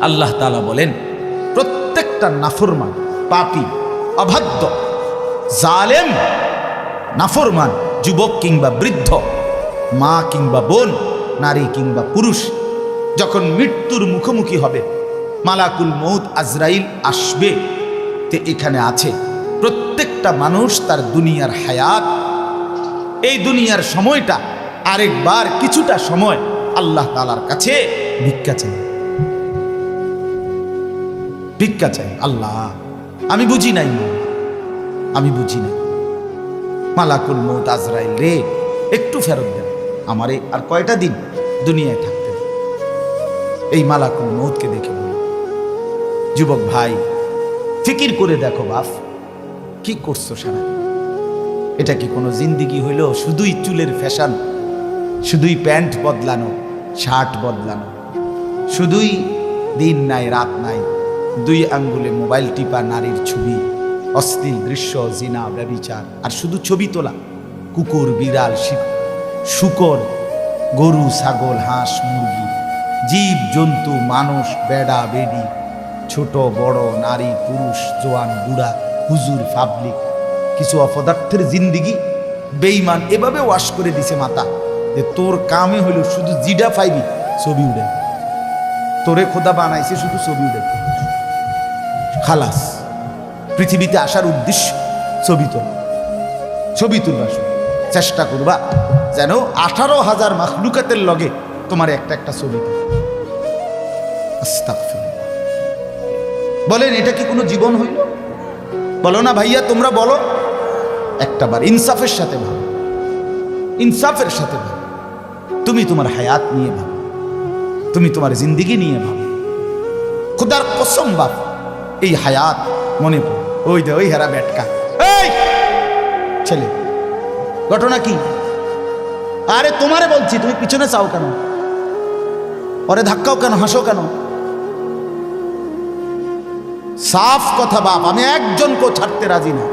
আল্লাহ তাআলা বলেন, প্রত্যেকটা নাফরমান, পাপী, অবাধ্য, জালেম, নাফরমান, যুবক কিংবা বৃদ্ধ, মা কিংবা বোন, নারী কিংবা পুরুষ, যখন মৃত্যুর মুখোমুখি হবে, মালাকুল মউত আজরাইল আসবে, তে এখানে আছে প্রত্যেকটা মানুষ তার দুনিয়ার হায়াত, এই দুনিয়ার সময়টা আরেকবার কিছুটা সময় আল্লাহ তাআলার কাছে ভিক্ষা চাই, ভিক্ষা চাই। আল্লাহ, আমি বুঝি নাই, আমি বুঝি নাই, মালাকুল মউত আজরাইল রে, একটু ফেরত দেন আমারে, আর কয়টা দিন দুনিয়ায় থাকতে। এই মালাকুল মউতকে দেখে বলি, যুবক ভাই, ফিকির করে দেখো বাপ, কি করছো সারা? এটা কি কোনো জিন্দিগি হইল? শুধুই চুলের ফ্যাশন, শুধুই প্যান্ট বদলানো, শার্ট বদলানো, শুধুই দিন নাই রাত নাই, 2 আঙ্গুলে মোবাইল টিপা, নারীর ছবি, অশ্লীল দৃশ্য, জিনা, ব্যভিচার, আর শুধু ছবি তোলা, কুকুর, বিড়াল, শূকর, গরু, ছাগল, হাঁস, মুরগি, জীব জন্তু, মানুষ, বেড়া বেড়ি, ছোট বড়, নারী পুরুষ, জোয়ান বুড়া, হুজুর, পাবলিক, কিছু অপদার্থের জিন্দিগি বেঈমান এভাবে ওয়াশ করে দিছে মাথা, যে তোর কামে হইল শুধু জিডা পাইবি, ছবি উড়ে, তোরে খোদা বানাইছে শুধু ছবি উড়ে, খালাস। পৃথিবীতে আসার উদ্দেশ্য ছবি তোলা, ছবি তুলবা, চেষ্টা করবা যেন 18,000 মাখলুকাতের লগে তোমার একটা একটা ছবি। আস্তাগফিরুল্লাহ। বলেন, এটা কি কোনো জীবন হইল? বলো না ভাইয়া, তোমরা বলো একটাবার, ইনসাফের সাথে ভাবো, ইনসাফের সাথে ভাবো। তুমি তোমার হায়াত নিয়ে ভাবো, তুমি তোমার জিন্দিগি নিয়ে ভাবো। খুদার কসম বাপ, এই হায়াত মনে পড়ে, ওই দে ওই হেরা বেটকা, এই ছেলে, ঘটনা কি? আরে তোমারে বলছি, তুমি পিছনে চাও কেন? পরে ধাক্কাও কেন, হাসো কেন? সাফ কথা বাপ, আমি একজনকেও ছাড়তে রাজি না,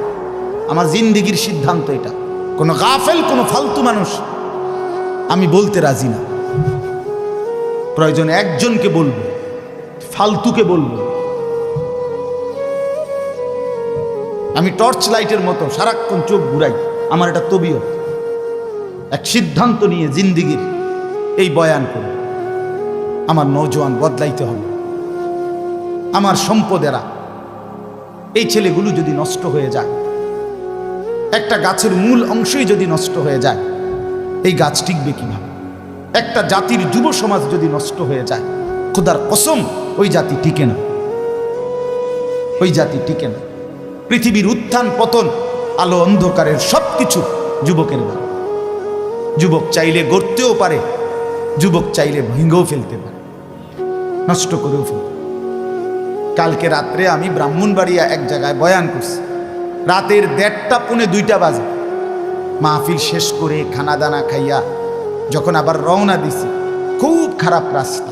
আমার জিন্দিগির সিদ্ধান্ত এটা। কোনো গাফেল, কোনো ফালতু মানুষ আমি বলতে রাজি না। প্রয়োজনে একজনকে বলবো, ফালতুকে বলবো। আমি টর্চ লাইটের মতো সারাক্ষণ চোখ ঘুরাই, আমার এটা তবিয়ত। এক সিদ্ধান্ত নিয়ে জিন্দিগির এই বয়ান করে, আমার নওজোয়ান বদলাইতে হবে। আমার সম্পদেরা, এই ছেলেগুলো যদি নষ্ট হয়ে যায়, একটা গাছের মূল অংশই যদি নষ্ট হয়ে যায়, এই গাছ টিকবে কিভাবে? একটা জাতির যুব সমাজ যদি নষ্ট হয়ে যায়, খোদার কসম ওই জাতি টিকে না, ওই জাতি টিকে না। পৃথিবীর উত্থান পতন, আলো অন্ধকারের সবকিছু যুবকের দ্বারা। যুবক চাইলে গড়তেও পারে, যুবক চাইলে ভেঙেও ফেলতে পারে, নষ্ট করেও ফেলতে। কালকে রাত্রে আমি ব্রাহ্মণবাড়িয়া এক জায়গায় বয়ান করছি, রাতের 1:30 পৌনে 2টা বাজে। মাহফিল শেষ করে খানা দানা খাইয়া যখন আবার রওনা দিছি, খুব খারাপ রাস্তা,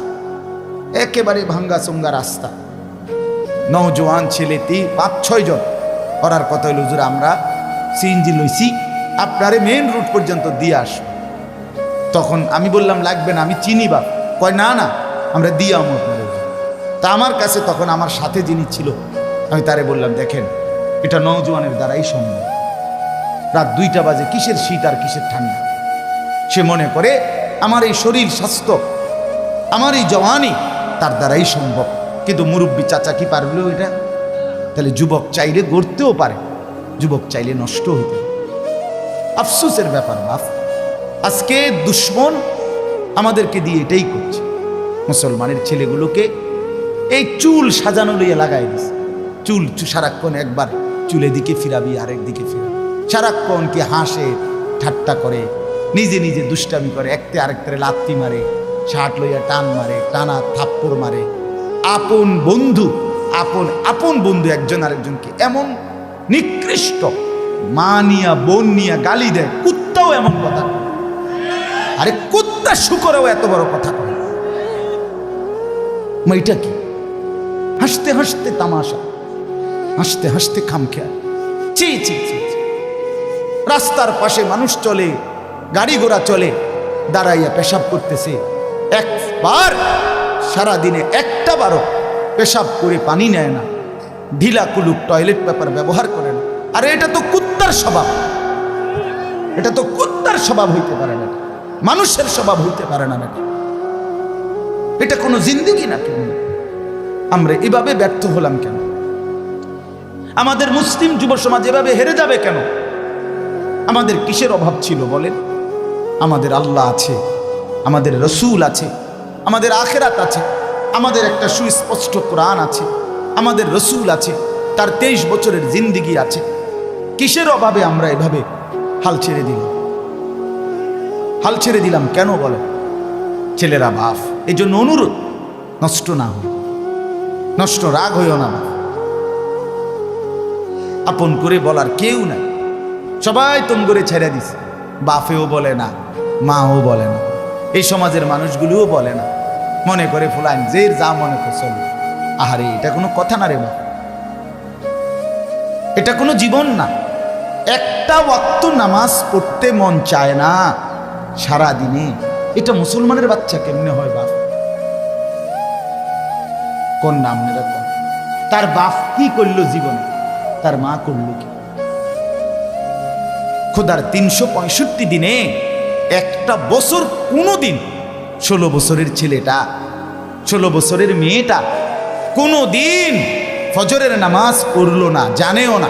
একেবারে ভাঙ্গা চঙ্গা রাস্তা। নওজোয়ান ছেলেটি 5-6 জন, করার কথা হইল, হুজুর আমরা সিএনজি লইছি, আপনারে মেইন রুট পর্যন্ত দিয়ে আস। তখন আমি বললাম লাগবে না, আমি চিনি বাপ। কয় না না, আমরা দিয়ে আমো। তা আমার কাছে তখন আমার সাথে যিনি ছিল, আমি তারে বললাম, দেখেন এটা নওজোয়ানের দ্বারাই সম্ভব। রাত 2টা বাজে, কিসের শীত আর কিসের ঠান্ডা? সে মনে করে আমার এই শরীর স্বাস্থ্য, আমার এই জওয়ানি তার দ্বারাই সম্ভব। কিন্তু মুরব্বী চাচা কি পারল এটা? তাহলে যুবক চাইলে গড়তেও পারে, যুবক চাইলে নষ্ট হইতে। আফসোসের ব্যাপার বাপ, আজকে দুশ্মন আমাদেরকে দিয়ে এটাই করছে। মুসলমানের ছেলেগুলোকে এই চুল সাজানো লইয়া লাগাই দিছে। চুল সারাক্ষণ একবার চুলে দিকে ফিরাবি, আরেক দিকে ফিরাবি, সারাক্ষণ কি হাসে, ঠাট্টা করে, নিজে নিজে দুষ্টামি করে, একতে আরেকটারে লাত্তি মারে, শার্ট লইয়া টান মারে, টানা থাপ্পড় মারে। আপন বন্ধু, আপন বন্ধু একজন আরেকজনকে এমন নিকৃষ্ট, মা নিয়া বোন নিয়া গালি দেয়। কুত্তাও এমন কথা, আরে কুত্তা শুকরেও এত বড় কথা কয়। এটা কি? হাসতে হাসতে তামাশা, হাসতে হাসতে খামখেয়াল। চি চি চি। রাস্তার পাশে মানুষ চলে, গাড়ি ঘোড়া চলে, দাঁড়াইয়া পেশাব করতেছে। একবার সারাদিনে একটা বারো পেশাব করে পানি নেয় না, ঢিলা কুলুক টয়লেট পেপার ব্যবহার করে না। আরে এটা তো কুত্তার স্বভাব, এটা তো কুত্তার স্বভাব হইতে পারে না, মানুষের স্বভাব হইতে পারে না। এটা কোনো জিন্দেগি না। কেন আমরা এভাবে ব্যর্থ হলাম? কেন আমাদের মুসলিম যুব সমাজ এভাবে হেরে যাবে কেন? আমাদের কিসের অভাব ছিল বলেন? আমাদের আল্লাহ আছে, আমাদের রসুল আছে, আমাদের আখেরাত আছে, আমাদের একটা সুস্পষ্ট কোরআন আছে, আমাদের রসুল আছে, তার 23 বছরের জিন্দিগি আছে। কিসের অভাবে আমরা এভাবে হাল ছেড়ে দিলাম? হাল ছেড়ে দিলাম কেন বলেন? ছেলেরা বাপ, এই জন্য অনুরোধ, নষ্ট না হয়, নষ্ট রাগ হইও না। আপন করে বলার কেউ নাই, সবাই তুম করে ছেড়ে দিছে। বাপেও বলে না, মাও বলে না, এই সমাজের মানুষগুলোও বলে না, মনে করে ফুলাইন যে যা মনে করছে। আহারে, এটা কোনো কথা না রে বাপ, এটা কোনো জীবন না। একটা ওয়াক্ত নামাজ পড়তে মন চায় না সারা দিনে, এটা মুসলমানের বাচ্চা কেমনে হয় বাপ? কোন নাম এরকম? তার বাপ কি করলো জীবনে, তার মা করলো কি? খোদার 365 দিনে একটা বছর কোনো দিন 16 বছরের ছেলেটা, 16 বছরের মেয়েটা কোনো দিন ফজরের নামাজ পড়লো না, জানেও না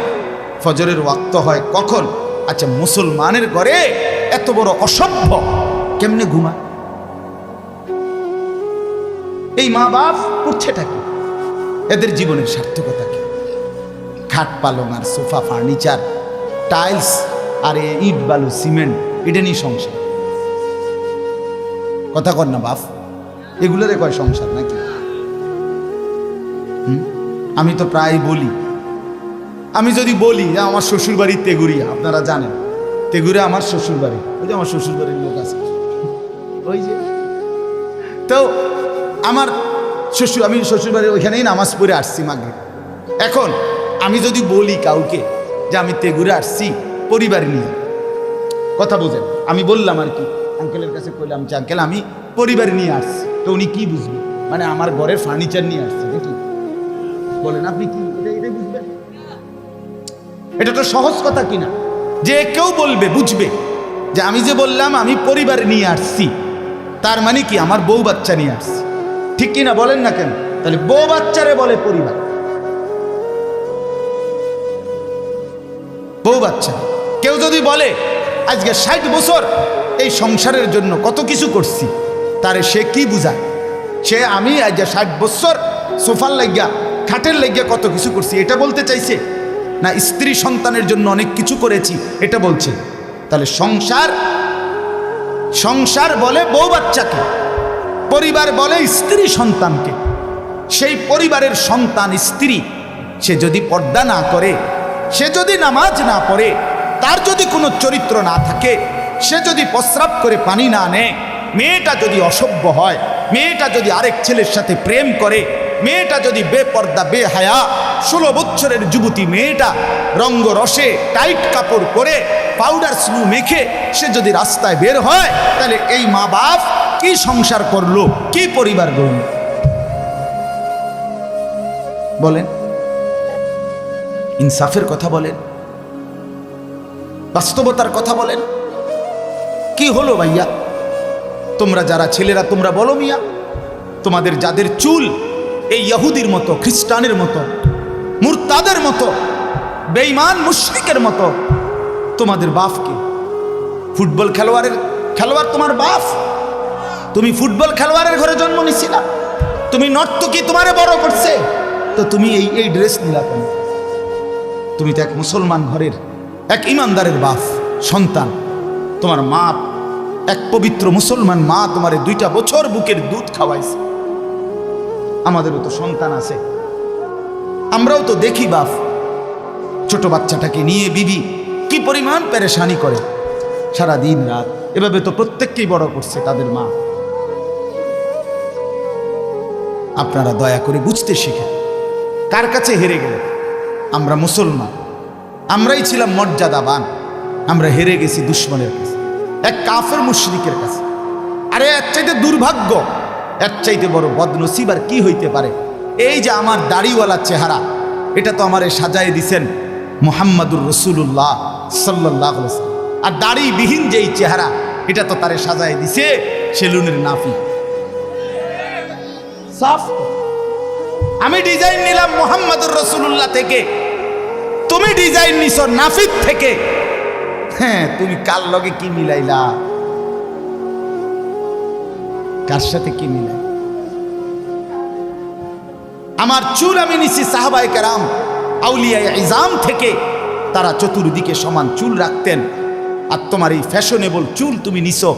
ফজরের ওয়াক্ত হয় কখন। আচ্ছা, মুসলমানের ঘরে এত বড় অসভ্য কেমনে ঘুমায়? এই মা বাপ করছেটা কি? এদের জীবনের সার্থকতা কি? খাট পালং আর সোফা, ফার্নিচার, টাইলস আর ইট বালু সিমেন্ট, এটা নিয়ে সংসার। কথা কর না বাপ, এগুলোরে কয় সংসার নাকি? আমি তো প্রায় বলি, আমি যদি বলি যে আমার শ্বশুর বাড়ি তেগুরিয়া, আপনারা জানেন তেগুরিয়া আমার শ্বশুর বাড়ি, ওই যে আমার শ্বশুর বাড়ির লোক আছে ওই যে, তো আমার শ্বশুর, আমি শ্বশুর বাড়ির ওইখানেই নামাজ পড়ে আসছি মাগরিব। এখন আমি যদি বলি কাউকে যে আমি তেগুরে আসছি পরিবার নিয়ে, কথা বোঝেন, আমি বললাম আর কি, আঙ্কেলের কাছে কইলাম যে আঙ্কেল আমি পরিবার নিয়ে আসছি, তো উনি কি বুঝবে? মানে আমার ঘরের ফার্নিচার নিয়ে আসছে নাকি? বলেন আপনি কি এটা বুঝবেন? এটা তো সহজ কথা কিনা, যে কেউ বলবে বুঝবে যে আমি যে বললাম আমি পরিবার নিয়ে আসছি, তার মানে কি আমার বউ বাচ্চা নিয়ে আসছি, ঠিক কিনা বলেন না কেন? তাহলে বউ বাচ্চারে বলে পরিবার, বউ বাচ্চা। কেউ যদি বলে আজকে 60 বছর এই সংসারের জন্য কত কিছু করছি, তারে সে কি বুঝায়? সে আমি আজ 60 বছর সোফার লাগিয়া, খাটের লাগিয়া কত কিছু করছি এটা বলতে চাইছে, না স্ত্রী সন্তানের জন্য অনেক কিছু করেছি এটা বলছে? তাহলে সংসার, সংসার বলে বউ বাচ্চাকে, পরিবার বলে স্ত্রী সন্তানকে। সেই পরিবারের সন্তান স্ত্রী, সে যদি পর্দা না করে, সে যদি নামাজ না পড়ে, তার যদি কোনো চরিত্র না থাকে, সে যদি প্রস্রাব করে পানি না নেয়, মেয়েটা যদি অসভ্য হয়, মেয়েটা যদি আরেক ছেলের সাথে প্রেম করে, মেয়েটা যদি বেপর্দা বেহায়া 16 বছরের যুবতী মেয়েটা রঙ্গ রসে টাইট কাপড় পরে পাউডার স্নু মেখে সে যদি রাস্তায় বের হয়, তাহলে এই মা বাপ কি সংসার করলো, কি পরিবার গড়ল? বলেন, ইনসাফের কথা বলেন, বাস্তবতার কথা বলেন। কি হলো ভাইয়া? তোমরা যারা ছেলেরা তোমরা বলো মিয়া, তোমাদের যাদের চুল এই ইহুদির মতো, খ্রিস্টানের মতো, মুরতাদের মতো, বেঈমান মুশরিকের মতো, তোমাদের বাপ কি? ফুটবল খেলোয়াড় তোমার বাপ? তুমি ফুটবল খেলোয়াড়ের ঘরে জন্ম নিছিলা? তুমি নর্তকী তোমারে বড় করছে, তো তুমি এই ড্রেস নিলা কেন? তুমি তো এক মুসলমান ঘরের এক ইমানদারের বাপ সন্তান, তোমার মা এক পবিত্র মুসলমান মা তোমারে 2টা বছর বুকের দুধ খাওয়াইছে। আমাদেরও তো সন্তান আছে, আমরাও তো দেখি বাপ ছোট বাচ্চাটাকে নিয়ে বিবি কি পরিমাণ পেরেশানি করে সারা দিন রাত, এভাবে তো প্রত্যেককেই বড় করছে তাদের মা। আপনারা দয়া করে বুঝতে শিখেন, কার কাছে হেরে গেলে? আমরা মুসলমান, আমরাই ছিলাম মর্যাদাবান, আমরা হেরে গেছি দুশ্মনের কাছে, এক কাফের মুশরিকের কাছে। আরে এর চাইতে দুর্ভাগ্য, এর চাইতে বড় বদনসিব আর কি হইতে পারে? এই যে আমার দাড়িওয়ালা চেহারা, এটা তো আমারে সাজায় দিছেন মুহাম্মাদুর রাসূলুল্লাহ সাল্লাল্লাহু আলাইহি ওয়াসাল্লাম। আর দাড়িবিহীন যেই চেহারা, এটা তো তারে সাজায় দিছে সেলুনের নাফি। সাফ। আমি ডিজাইন নিলাম মুহাম্মাদুর রাসূলুল্লাহ থেকে, তুমি ডিজাইন নিছো নাফিক থেকে। হ্যাঁ, তুমি কার লগে কি মিলাইলা, কার সাথে কি মিলাই? আমার চুল আমি নিছি সাহাবায়ে কেরাম আউলিয়ায়ে ইজাম থেকে, তারা চতুর্দিকে সমান চুল রাখতেন। আর তোমার এই ফ্যাশনেবল চুল তুমি নিছো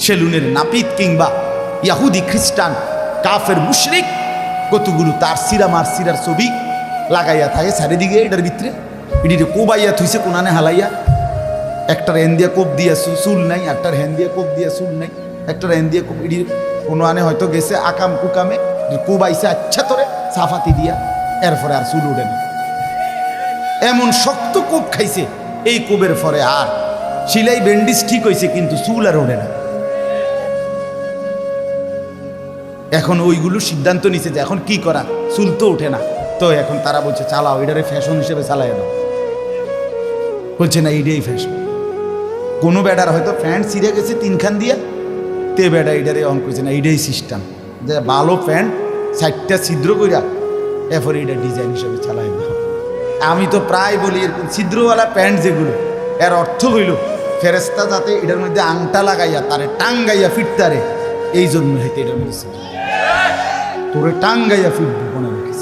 সেলুনের নাপিত কিংবা ইয়াহুদি খ্রিস্টান কাফের মুশরিক, কতগুলো তার সিরামার সিরার ছবি লাগাইয়া থাকে চারিদিকে। এটার ভিতরে এটিতে কোবাইয়া থুইছে কোনানে হালাইয়া, একটার হ্যান দিয়া কোপ দিয়া চুল নাই, একটার হ্যান দিয়া কোপ দিয়া চুল নাই, একটার হ্যান দিয়ে কোপ। এটি কোনো আনে হয়তো গেছে আকাম কুকামে, কোবাইছে আচ্ছা তোরে সাফাতি দিয়া, এরপরে আর চুল উঠে না। এমন শক্ত কোপ খাইছে, এই কোবের পরে আর সিলাই ব্যান্ডিজ ঠিক হয়েছে কিন্তু চুল আর ওঠে না। এখন ওইগুলো সিদ্ধান্ত নিছে যে এখন কি করা, চুল তো ওঠে না, তো এখন তারা বলছে চালাও এটারে ফ্যাশন হিসেবে চালাই দাও। বলছে না এইটাই ফ্যাশন। কোনো বেডার হয়তো প্যান্ট ছিঁড়ে গেছে তিনখান দিয়ে, তে বেডা এটারে অন করছে না এইটাই সিস্টেম, যে ভালো প্যান্ট 60টা ছিদ্র কইরা এরপরে এটা ডিজাইন হিসেবে চালাই দাও। আমি তো প্রায় বলি এরকম ছিদ্রওয়ালা প্যান্ট যেগুলো, এর অর্থ হইল ফেরেস্তা যাতে এটার মধ্যে আংটা লাগাইয়া তারে টাঙ্গাইয়া ফিরতারে, এই জন্য হইতে এটার মধ্যে তোরে টাঙ্গাইয়া ফিরবি মনে রাখিস।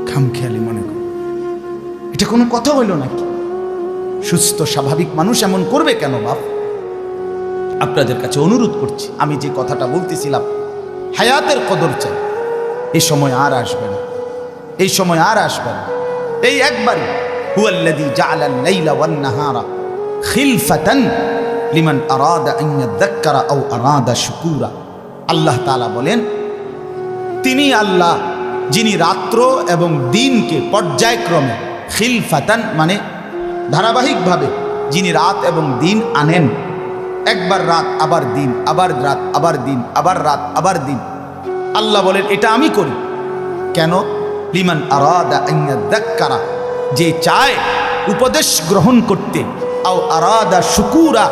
খামখেয়ালি মনে কর, এটা কোনো কথা হইল নাকি? সুস্থ স্বাভাবিক মানুষ এমন করবে কেন বাপ? আপনাদের কাছে অনুরোধ করছি, আমি যে কথাটা বলতেছিলাম হায়াতের কদর চাই, এই সময় আর আসবে না, এই সময় আর আসবে না। এই একবারই হুয়াল্লাযী জাআলাল লাইলা ওয়ান নাহারা খিলফাতান লিমান আরাদা আন ইয়াযাক্কারা আও আরাদা শুকুরা। আল্লাহ তাআলা বলেন, তিনি আল্লাহ যিনি রাত্র এবং দিনকে পর্যায়ক্রমে, খিলফাতান মানে ধারাবাহিকভাবে যিনি রাত এবং দিন আনেন, একবার রাত আবার দিন, আবার রাত আবার দিন, আবার রাত আবার দিন। আল্লাহ বলেন এটা আমি করি কেন? লিমান আরাদা আন ইয়াযাক্কারা, যে চায় উপদেশ গ্রহণ করতে, আও আরাদা শুকুরা,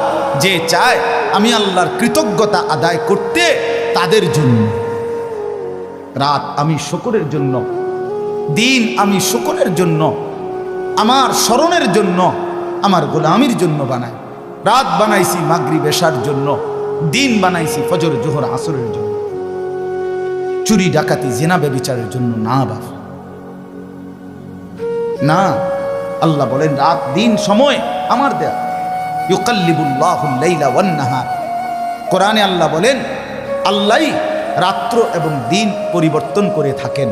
যে চায় আমি আল্লাহর কৃতজ্ঞতা আদায় করতে, তাদের জন্য। রাত আমি শুকরের জন্য, দিন আমি শুকরের জন্য, আমার স্মরণের জন্য, আমার গোলামির জন্য বানাই। রাত বানাইছি মাগরিব এশার জন্য, দিন বানাইছি ফজর জোহর আসরের জন্য, চুরি ডাকাতি জিনা ব্যভিচারের জন্য না বাপ, না। আল্লাহ বলেন রাত দিন সময় আমার দেয়া। ইউকাল্লিবুল্লাহুল লাইলা ওয়ান নাহার, কোরআনে আল্লাহ বলেন আল্লাহই রাত্র এবং দিন পরিবর্তন করে থাকেন।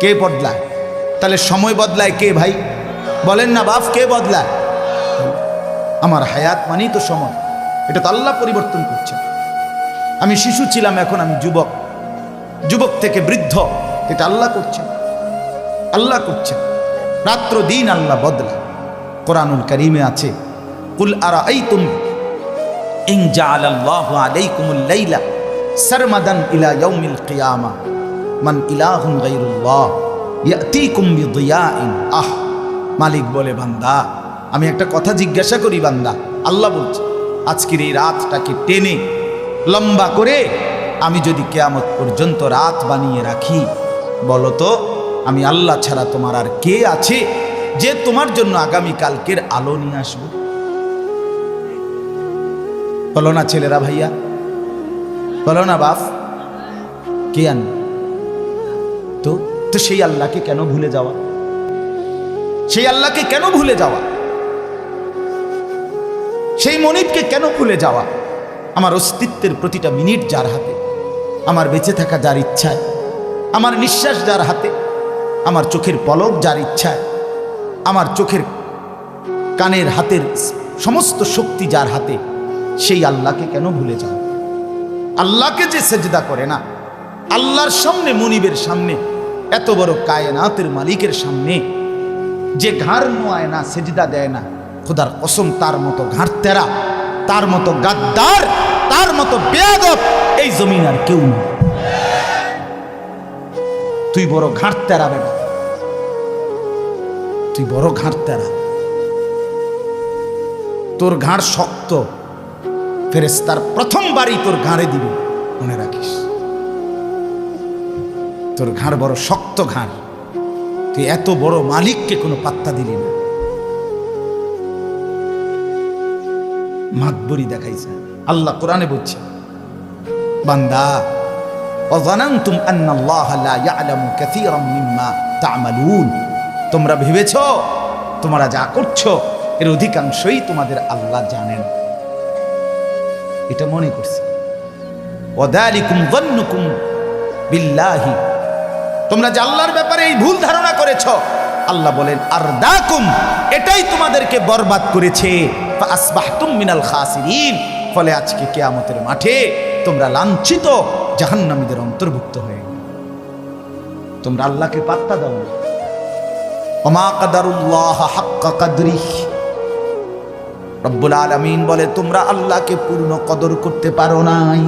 কে বদলায়? তাহলে সময় বদলায় কে ভাই? বলেন না বাপ, কে বদলায়? আমার হায়াত মানেই তো সময়, এটা তো আল্লাহ পরিবর্তন করছে। আমি শিশু ছিলাম, এখন আমি যুবক, যুবক থেকে বৃদ্ধ, এটা আল্লাহ করছেন, আল্লাহ করছেন। রাত্র দিন আল্লাহ বদলায়। কোরআনুল কারীমে আছে, কুল আরাআইতুম ইন জাআলাল্লাহু আলাইকুমুল লাইলা সারমাদান ইলা ইয়াউমিল কিয়ামা মান ইলাহুন গায়রুল্লাহ ইয়াতিকুম বিদিয়াইন। আহ, মালিক বলে বান্দা আমি একটা কথা জিজ্ঞাসা করি বান্দা, আল্লাহ বলছে আজকের এই রাতটাকে টেনে লম্বা করে আমি যদি কিয়ামত পর্যন্ত রাত বানিয়ে রাখি, বলো তো আমি আল্লাহ ছাড়া তোমার আর কে আছে যে তোমার জন্য আগামী কালকের আলো নিয়ে আসবে? বলো না ছেলেরা, ভাইয়া বলো না বাপ, কে আনবে? তো তো সেই আল্লাহকে কেন ভুলে যাওয়া? সেই আল্লাহকে কেন ভুলে যাওয়া? সেই মনিবকে কেন ভুলে যাওয়া? আমার অস্তিত্বের প্রতিটা মিনিট যার হাতে, আমার বেঁচে থাকা যার ইচ্ছায়, আমার নিঃশ্বাস যার হাতে, আমার চোখের পলক যার ইচ্ছায়, আমার চোখের কানের হাতের সমস্ত শক্তি যার হাতে, সেই আল্লাহকে কেন ভুলে যাও? আল্লাহকে যে সেজদা করে না, আল্লাহর সামনে, মনিবের সামনে, এত বড় কায়নাতের মালিকের সামনে যে ঘাড় নোয়ায় না, সেজদা দেয় না, খোদার কসম তার মতো ঘাড় তেরা, তার মতো গাদ্দার, তার মতো বেয়াদব এই জমিন আর কেউ নেই। তুই বড় ঘাট তেরা বেটা, তুই বড় ঘাট তেরা, তোর ঘাড় শক্ত, ফেরেশতার প্রথমবারই তোর ঘাড়ে দিবে, মনে রাখিস। তোর ঘাড় বড় শক্ত ঘাড়, তুই এত বড় মালিককে কোনো পাত্তা দিলি না। মাতবরি দেখাইছে আল্লাহ কোরআনে বলছে, বান্দা অযানানতুম আন্নাল্লাহা লা ইয়ালামু কাসীরাম মিম্মা তা'মালুন, তোমরা ভেবেছো তোমরা যা করছো এর অধিকাংশই তোমাদের আল্লাহ জানেন, এটা মনে করছি। ওয়াযালিকুম যান্নুকুম বিল্লাহি, তোমরা যে আল্লাহর ব্যাপারে এই ভুল ধারণা করেছো, আল্লাহ বলেন আরদাকুম, এটাই তোমাদেরকে বরবাদ করেছে। ফাসবাহতুম মিনাল খাসিরিন, ফলে আজকে কিয়ামতের মাঠে তোমরা লাঞ্ছিত জাহান্নামীদের অন্তর্ভুক্ত হয়ে গেলে। তোমরা আল্লাহকে পাত্তা দাও না। ওমা কাদারুল্লাহ হাক্কা কাদরিহি, রব্বুল আলামিন বলে তোমরা আল্লাহকে পূর্ণ কদর করতে পারো নাই।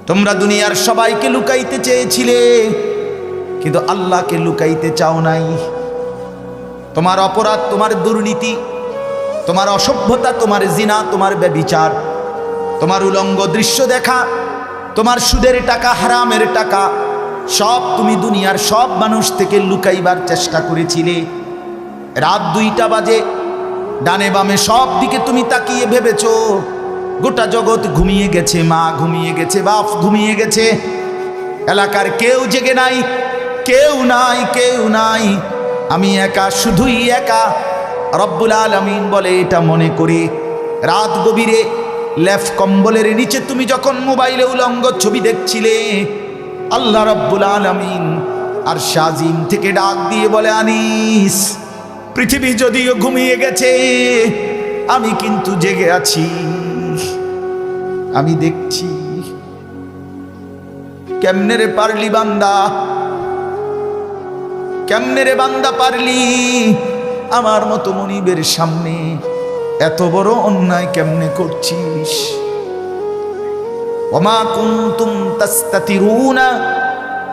তোমরা দুনিয়ার সবাইকে লুকাইতে চেয়েছিলে, কিন্তু আল্লাহকে লুকাইতে চাও নাই। তোমার অপরাধ, তোমার দুর্নীতি, তোমার অসভ্যতা, তোমার জিনা, তোমার ব্যভিচার, তোমার উলঙ্গ দৃশ্য দেখা, তোমার সুদের টাকা, হারামের টাকা, সব তুমি দুনিয়ার সব মানুষ থেকে লুকাইবার চেষ্টা করেছিলে। রাত 2টা বাজে, ডানে বামে সব দিকে তুমি তাকিয়ে ভেবেছো গোটা জগৎ ঘুমিয়ে গেছে, মা ঘুমিয়ে গেছে, বাপ ঘুমিয়ে গেছে, এলাকার কেউ জেগে নাই, কেউ নাই, কেউ নাই, আমি একা, শুধুই একা। রব্বুল আলামিন বলে এটা মনে করে রাত গভীরে লেফ কম্বলের নিচে তুমি যখন মোবাইলে উলঙ্গ ছবি দেখছিলে, আল্লাহ রব্বুল আলামিন আর শাজিম থেকে ডাক দিয়ে বলে, আনিস, পৃথিবী যদিও ঘুমিয়ে গেছে, আমি কিন্তু জেগে আছি, আমি দেখছি। কেমনে রে পারলি বান্দা, কেমনে রে বান্দা পারলি আমার মতো মনিবের সামনে এত বড় অন্যায় কেমনে করছিস? ওমা কুনতুম তাস্তাতিরুনা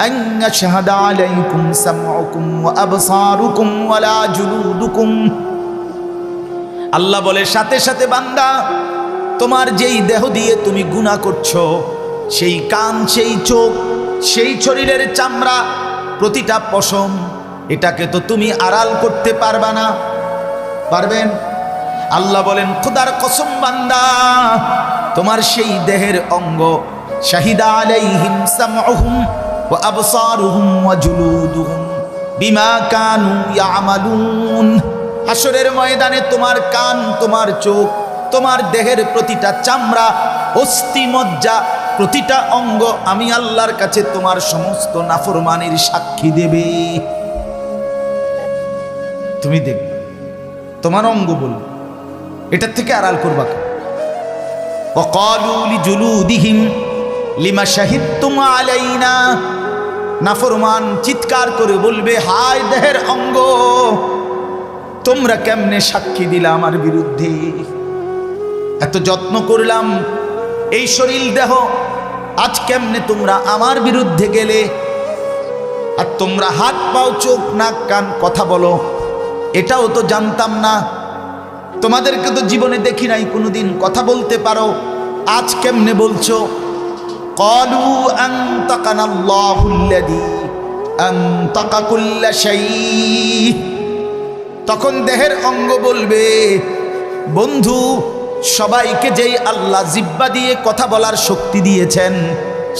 আন ইয়াশহাদা আলাইকুম সামউকুম ওয়া আবসারুকুম ওয়ালা জুলুদুকুম। আল্লাহ বলে সাথে সাথে বান্দা, তোমার যেই দেহ দিয়ে তুমি গুনাহ করছো, সেই কান, সেই চোখ, সেই শরীরের চামড়া, প্রতিটা পশম, এটাকে তো তুমি আড়াল করতে পারবা না। পারবেন? আল্লাহ বলেন খোদার কসম বান্দা, তোমার সেই দেহের অঙ্গ, শাহিদা আলাইহিম সামউহুম ওয়া আবসারুহুম ওয়া জুলুদুহুম বিমা কানু ইয়ামালুন। হাসরের ময়দানে তোমার কান, তোমার চোখ, তোমার দেহের প্রতিটা চামড়া, অস্থি, মজ্জা, প্রতিটা অঙ্গ আমি আল্লাহর কাছে তোমার সমস্ত নাফরমানির সাক্ষী দেবে। তুমি দেখবে, তোমার অঙ্গ বলবে, এটার থেকে আড়াল করবা কেন? ওয়াকালু লিজুলুদিহিম লিমা শাহিদতুম আলাইনা। নাফরমান চিৎকার করে বলবে, হায় দেহের অঙ্গ, তোমরা কেমনে সাক্ষী দিলা আমার বিরুদ্ধে? এত যত্ন করলাম এই শরীর দেহ, আজ কেমনে তোমরা আমার বিরুদ্ধে গেলে? আর তোমরা হাত পাও, চোখ, নাক, কান, কথা বলো, এটাও তো জানতাম না। তোমাদেরকে তো জীবনে দেখি নাই কোনোদিন কথা বলতে পারো, আজ কেমনে বলছো? ক্বালু আনতাকানাল্লাহুল্লাযী আনতাকা কুল্লা শাই। তখন দেহের অঙ্গ বলবে, বন্ধু, সবাইকে যেই আল্লাহ জিহ্বা দিয়ে কথা বলার শক্তি দিয়েছেন,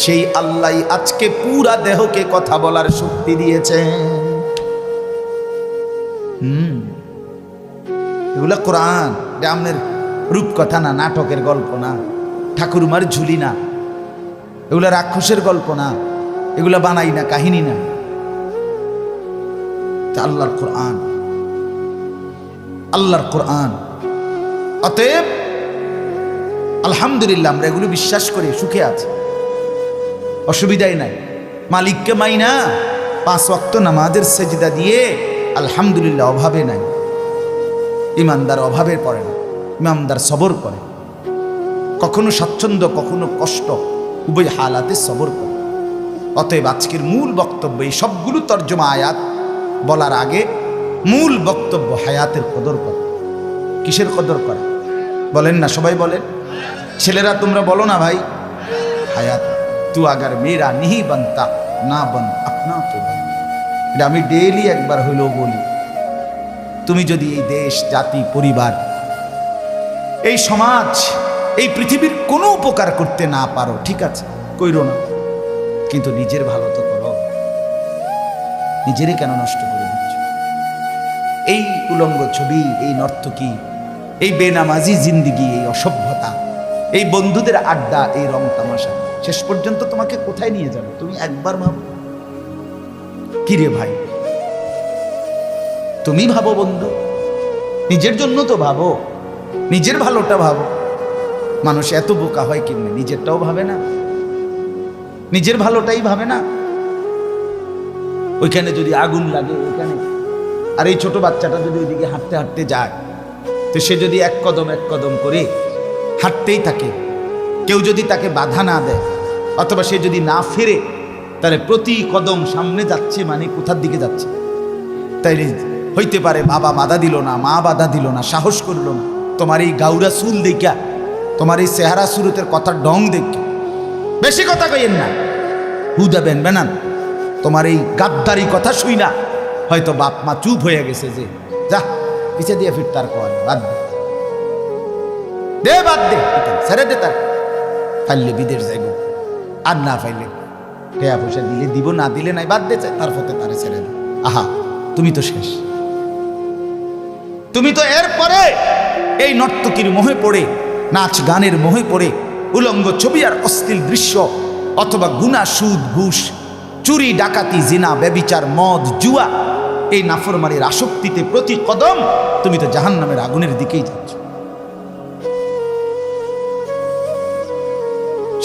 সেই আল্লাহই আজকে পুরা দেহকে কথা বলার শক্তি দিয়েছেন। এগুলা কোরআন, আমাদের রূপকথা না, নাটকের গল্প না, ঠাকুরমার ঝুলি না, এগুলা রাক্ষসের গল্প না, এগুলা বানাই না, কাহিনী না, আল্লাহর কোরআন, আল্লাহর কোরআন। অতএব আলহামদুলিল্লাহ আমরা এগুলো বিশ্বাস করি, সুখে আছে, অসুবিধাই নাই। মালিককে মাইনা 5 ওয়াক্ত নামাজের সেজদা দিয়ে আলহামদুলিল্লাহ, অভাবে নাই। ইমানদার অভাবে পড়ে না, ইমানদার সবর করে, কখনো স্বাচ্ছন্দ্য, কখনো কষ্ট, উভয় হালাতে সবর করে। অতএব আজকের মূল বক্তব্য, এই সবগুলো তর্জমা আয়াত বলার আগে মূল বক্তব্য হায়াতের কদর করা। কিসের কদর করা বলেন না, সবাই বলেন। ছেলেরা তোমরা বলো না ভাই, হায়াত। তু আগার মেয়েরা নিহি বানতা না বন আপনা তো বন। এটা আমি ডেইলি একবার হইলেও বলি। তুমি যদি এই দেশ, জাতি, পরিবার, এই সমাজ, এই পৃথিবীর কোনো উপকার করতে না পারো, ঠিক আছে, কইরো না, কিন্তু নিজের ভালো তো করো। নিজেরে কেন নষ্ট করে দিচ্ছ? এই উলঙ্গ ছবি, এই নর্তকী, এই বেনামাজি জিন্দিগি, এই অসভ্যতা, এই বন্ধুদের আড্ডা, এই রং তামাশা শেষ পর্যন্ত তোমাকে কোথায় নিয়ে যাবে? তুমি একবার ভাবো। কিরে ভাই, তুমি ভাবো বন্ধু, নিজের জন্য তো ভাবো, নিজের ভালোটা ভাবো। মানুষ এত বোকা হয় কেমনে? নিজেরটাও ভাবে না, নিজের ভালোটাই ভাবে না। ওইখানে যদি আগুন লাগে ওইখানে, আর এই ছোট বাচ্চাটা যদি ওইদিকে হাঁটতে হাঁটতে যায়, তো সে যদি এক কদম করে হাঁটতেই থাকে, কেউ যদি তাকে বাধা না দেয় অথবা সে যদি না ফিরে, তাহলে প্রতি কদম সামনে যাচ্ছে মানে কোথার দিকে যাচ্ছে? তাই হইতে পারে বাবা বাধা দিল না, মা বাধা দিল না, সাহস করলো না। তোমার এই গাউরা চুল দেখা, তোমার এই চেহারা সুরতের কথার ডং দেখে, বেশি কথা কইেন না, হুদা বেন বেনান, তোমার এই গাদ্দারি কথা শুই না হয়তো বাপ মা চুপ হয়ে গেছে যে যা পিছে দিয়ে ফির তার কয় বাদ দে, বাদ দে, ছেড়ে দে, তার ফাইলে বিদেশ যাইব, আর না ফাইলে টেয়া পয়সা দিলে দিব, না দিলে নাই, বাদ দে, তার ফতে তারে ছেড়ে দে। আহা, তুমি তো শেষ। তুমি তো এরপরে এই নর্তকীর মোহে পড়ে, নাচ গানের মোহে পড়ে, উলঙ্গ ছবি আর অশ্লীল দৃশ্য অথবা গুনাহ, সুদ, ঘুষ, চুরি, ডাকাতি, জিনা, ব্যভিচার, মদ, জুয়া, এই নাফরমানির আসক্তিতে প্রতি কদম তুমি তো জাহান্নামের আগুনের দিকেই যাচ্ছ।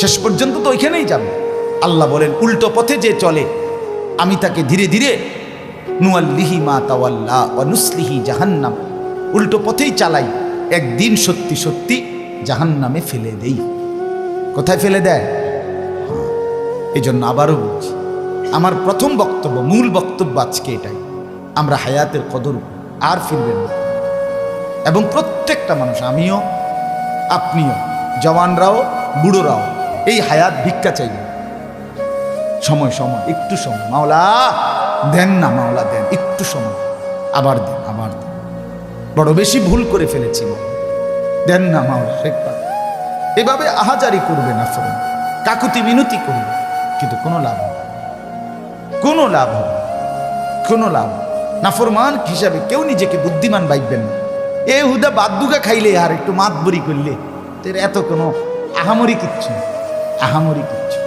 শেষ পর্যন্ত তো ওইখানেই যাবে। আল্লাহ বলেন, উল্টো পথে যে চলে আমি তাকে ধীরে ধীরে নুয়াল্লিহি মা তাওয়াল্লা ওয়া নুসলিহি জাহান্নাম, উল্টো পথেই চালাই, একদিন সত্যি সত্যি জাহান্নামে ফেলে দেই। কোথায় ফেলে দেয়? এই জন্য আবারও বলছি, আমার প্রথম বক্তব্য, মূল বক্তব্য আজকে এটাই, আমরা হায়াতের কদর আর ফিরবেন না। এবং প্রত্যেকটা মানুষ, আমিও আপনিও, জওয়ানরাও বুড়োরাও, এই হায়াত ভিক্ষা চাইবে। সময় সময় একটু সময়, মাওলা দেন না, মাওলা দেন, একটু সময়, আবার দেন, আবার দেন, বড় বেশি ভুল করে ফেলেছি, দেন না মাওলা একবার। এভাবে আহাজারি করবে না, ফোন কাকুতি মিনতি করবে, কিন্তু কোনো লাভ হবে, কোনো লাভ হবে, কোনো লাভ। নাফরমান হিসাবে কেউ নিজেকে বুদ্ধিমান ভাববেন না। এ হুদা বাদ্দুকা খাইলে আর একটু মাতবরি করলে তোর এত কোনো আহামরি কিচ্ছু, আহামরি কিচ্ছু।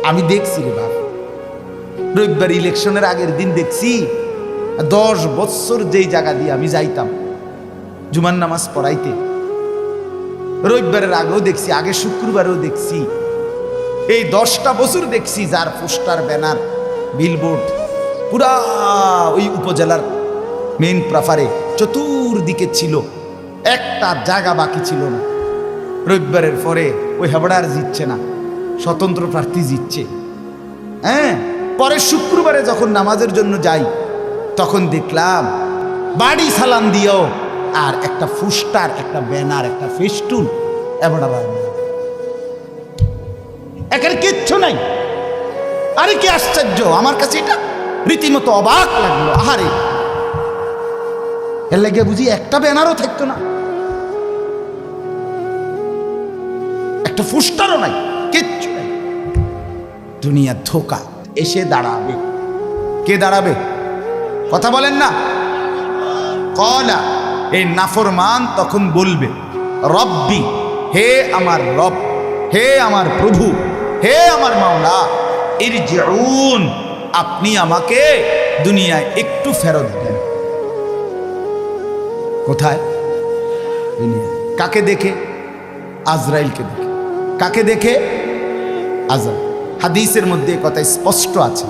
আমি দেখছি রে বাপ, রবিবার ইলেকশনের আগের দিন দেখছি 10 বছর যেই জায়গা দিয়ে আমি যাইতাম জুমার নামাজ পড়াইতে, রবিবারের আগেও দেখছি, আগে শুক্রবারেও দেখছি, এই 10টা বছর দেখছি যার পোস্টার, ব্যানার, বিলবোর্ড পুরা ওই উপজেলার মেইন প্রাফারে চতুর্দিকে ছিল, একটা জায়গা বাকি ছিল না। রবিবারের পরে ওই হাবড়ার জিতছে না, স্বতন্ত্র প্রার্থী জিতছে। হ্যাঁ, পরে শুক্রবারে যখন নামাজের জন্য যাই তখন দেখলাম বাড়ি সালাম দিও আর একটা পোস্টার, একটা ব্যানার, একটা ফেস্টুন, এবারে এখানে কিচ্ছু নাই। আরে কি আশ্চর্য, আমার কাছে এটা রীতিমতো অবাক লাগলো। আহারে, এর লাগে বুঝি একটা ব্যানারও থাকতো না, একটা পোস্টারও নাই, কিচ্ছু নাই। দুনিয়ার ধোকা। এসে দাঁড়াবে, কে দাঁড়াবে? কথা বলেন না। কলা, এই নাফরমান তখন বলবে, রব্বি, হে আমার রব, হে আমার প্রভু, হে আমার মাওলা, ইরজিউন, আপনি আমাকে দুনিয়ায় একটু ফেরত দেন। কোথায়? দুনিয়া। কাকে দেখে? আজরাইলকে দেখে। কাকে দেখে? আজরাইল। হাদিসের মধ্যে কথা স্পষ্ট আছে,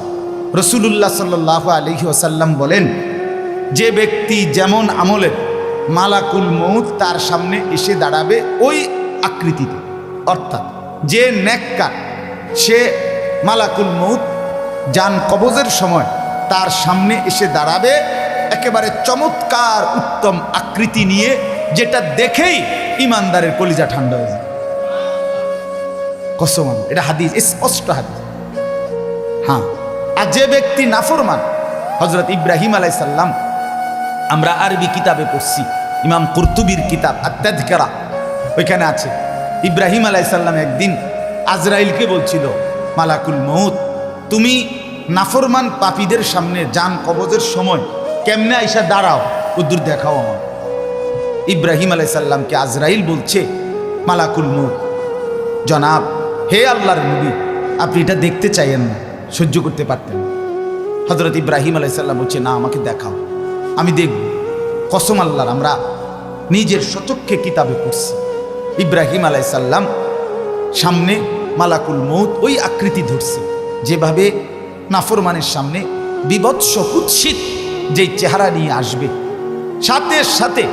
রাসূলুল্লাহ সাল্লাল্লাহু আলাইহি ওয়াসাল্লাম বলেন, যে ব্যক্তি যেমন আমলের, মালাকুল মউত তার সামনে এসে দাঁড়াবে ওই আকৃতিতে। অর্থাৎ যে নেককার সে মালাকুল মউত জান কবজের সময় তার সামনে এসে দাঁড়াবে একেবারে চমৎকার উত্তম আকৃতি নিয়ে, যেটা দেখেই ইমানদারের কলিজা ঠান্ডা হয়ে যায়। কসম, এটা হাদিস, স্পষ্ট হাদিস। হ্যাঁ, আর যে ব্যক্তি নাফরমান, হযরত ইব্রাহিম আলাইহিস সালাম, আমরা আরবি কিতাবে পড়ছি, ইমাম কুরতুবির কিতাব আত-তাযকিরা, ওইখানে আছে ইব্রাহিম আলাইহিস সালাম একদিন আজরাইলকে বলছিল, মালাকুল মউত, তুমি নাফরমান পাপীদের সামনে জান কবজের সময় কেমনে আইসা দাঁড়াও, উদ্দুর দেখাও আমার। ইব্রাহিম আলাইহিস সালামকে আজরাইল বলছে, মালাকুল মউত, জনাব, হে আল্লাহর নবী, আপনি এটা দেখতে চাইেন না, সহ্য করতে পারতেন। হযরত ইব্রাহিম আলাইহিস সালাম বলছে, না, আমাকে দেখাও, আমি দেখব। কসম আল্লাহর, আমরা নিজের সচক্ষে কিতাবে পড়ছি। ইব্রাহিম আলাইহিস সালাম সামনে মালাকুল মউত ওই আকৃতি ধরছে, যেভাবে নাফরমানের সামনে বিভৎস কুৎসিত যেই চেহারা নিয়ে আসবে, সাথে সাথে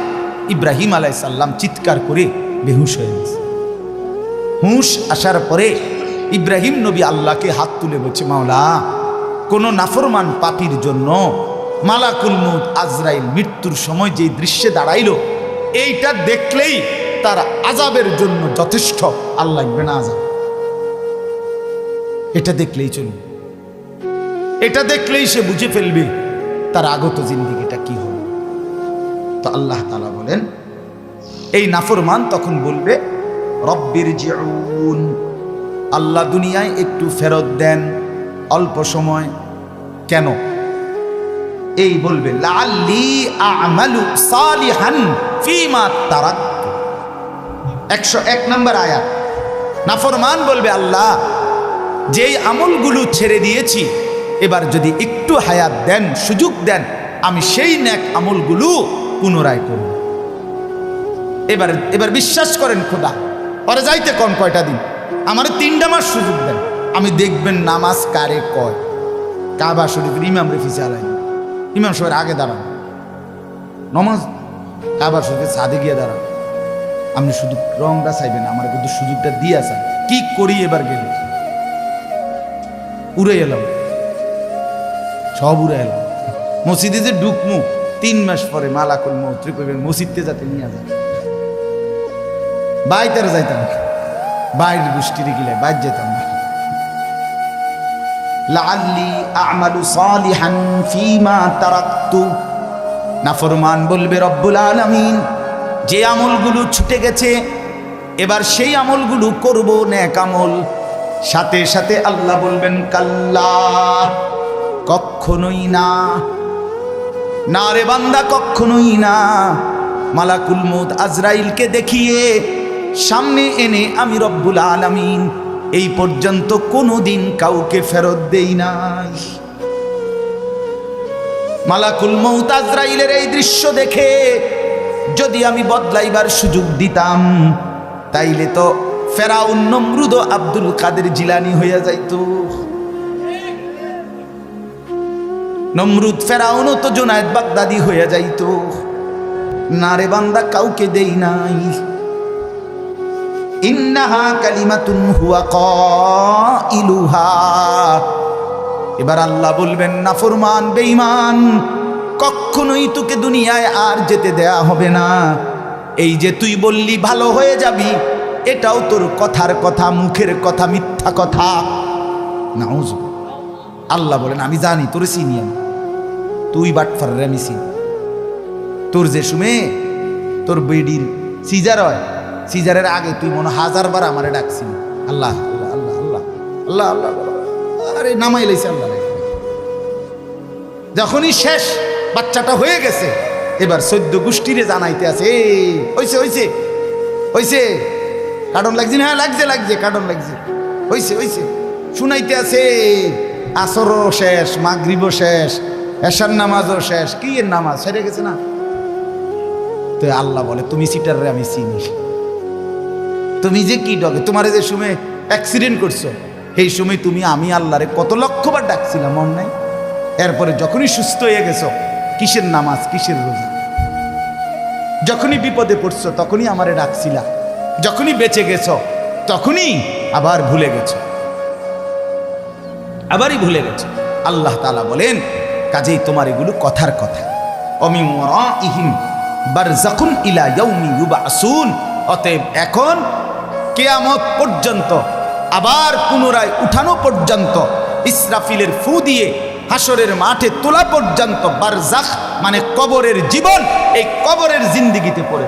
ইব্রাহিম আলাইহিস সালাম চিৎকার করে বেহুশ হয়ে গেছে। হুঁশ আসার পরে ইব্রাহিম নবী আল্লাহকে হাত তুলে বলছে, মাওলা, কোন নাফরমান পাপীর জন্য মালাকুল মউত আজরাইল মৃত্যুর সময় যেই দৃশ্যে দাঁড়াইলো, এইটা দেখলেই তার আযাবের জন্য যথেষ্ট, আল্লাহ লাগবে না আযাব। এটা দেখলেই চলবে, এটা দেখলেই সে বুঝে ফেলবে তার আগত জিন্দেগিটা কি হবে। তো আল্লাহ তাআলা বলেন, এই নাফরমান তখন বলবে, রব্বির জিউন, আল্লাহ দুনিয়ায় একটু ফেরত দেন, অল্প সময়। কেন? এই বলবে, লাআল্লি আ'মালু সালিহান ফীমা তারাকতু। 101 নম্বর আয়াত। নাফরমান বলবে, আল্লাহ, যেই আমলগুলো ছেড়ে দিয়েছি, এবার যদি একটু হায়াত দেন, সুযোগ দেন, আমি সেই নেক আমলগুলো পুনরায় করব। এবার বিশ্বাস করেন খোদা, পরে যাইতে কোন কয়টা দিন, আমার 3টা মাস সুযোগ দেন, আমি দেখবেন নামাজ কারে কয়। কাবা শরীফের ইমাম রেফিসে আলাই, ইমাম সাহেবের আগে দাঁড়ান, নমাজ কাবা শরীফের ছাদে গিয়ে দাঁড়ান, আপনি শুধু রংটা চাইবেন, আমার কিন্তু সুযোগটা দিয়ে আসেন। কি করি এবার গেলে, উড়ে এলাম, সব উড়ে এলাম। মসজিদে যে ঢুকমু 3 মাস পরে মালাকুল মউত কইবেন মসজিদে যাতে নিয়ে যায়, বাইরে যাইতাম, বাইরের গোষ্ঠীর গিলে বাইর যেতাম না। লাআল্লি আ'মালু সালিহান ফীমা তারাকতু। নাফরমান বলবে, রব্বুল আলামিন, যে আমলগুলো ছুটে গেছে, এবার সেই আমলগুলো করব, নেক আমল। সাথে সাথে আল্লাহ বলবেন, কাল্লা, কখনোই না, না রে বান্দা, কখনোই না। মালাকুল মউত আজরাইলকে দেখিয়ে সামনে এনে আমি রব্বুল আলামিন এই পর্যন্ত কোনোদিন কাউকে ফেরত দেই নাই। মালাকুল মউত আজরাইলের এই দৃশ্য দেখে যদি আমি বদলাইবার সুযোগ দিতাম, তাইলে তো ফেরাউন নমরুদ আব্দুল কাদের জিলানী হইয়া যাইতো। নমরুদ ফেরাউনও তো জুনায়েদ বাগদাদি হইয়া যাইতো। না রে বান্দা, কাউকে দেই নাই। ইন্নাহা কালিমাতুন হুয়া কাইলুহা। এবার আল্লাহ বলবেন, নাফরমান বেঈমান, কখনোই তোকে দুনিয়ায় আর যেতে দেয়া হবে না। এই যে তুই বললি ভালো হয়ে যাবি, এটাও তোর কথার কথা, মুখের কথা, মিথ্যা কথা। নাউজুবিল্লাহ। আল্লাহ বলেন, আমি জানি, তোর চিনি আমি, তুই বাটফাররে আমি চিনি। তোর যে সময় তোর বেডির সিজার হয়, সিজারের আগে তুই মনে 1000 বার আমারে ডাকছিলি, আল্লাহ আল্লাহ আল্লাহ আল্লাহ আল্লাহ আল্লাহ, আরে নামাই লাইছে আল্লাহ। যখনই শেষ, বাচ্চাটা হয়ে গেছে, এবার 14 গোষ্ঠীরে জানাইতে আছে, হইছে হইছে হইছে, কার্টন লাগছে না, হ্যাঁ লাগছে লাগছে, কার্টন লাগছে, হইছে হইছে, শুনাইতে আছে। আসরও শেষ, মাগরিবও শেষ, এশার নামাজও শেষ। কি এর নামাজ সেরে গেছে না? তো আল্লাহ বলে, তুমি সিটাররে আমি চিনি, তুমি যে কি ডগে, তোমার যে সময় অ্যাক্সিডেন্ট করছো, সেই সময় তুমি আমি আল্লাহরে কত লক্ষবার ডাকছিলাম, মন নাই? এরপরে যখনই সুস্থ হয়ে গেছো, কিসের নামাজ, কিসের রোজা? যখনই বিপদে পড়ছো তখনই আমারে ডাকছিলা, যখনই বেঁচে গেছো তখনই আবার ভুলে গেছো। আবারই ভুলে গেছে। আল্লাহ তাআলা বলেন, কাজেই তোমার এগুলো কথার কথা। অমিন ওয়ারাইহিম বারযাকুন ইলা ইয়াউমি ইউবআসুন, অতএব এখন কিয়ামত পর্যন্ত, আবার পুনরায় উঠানো পর্যন্ত, ইসরাফিলের ফু দিয়ে হাসরের মাঠে তোলা পর্যন্ত, বারজাখ মানে কবরের জীবন, এই কবরের জিন্দেগিতে পড়ে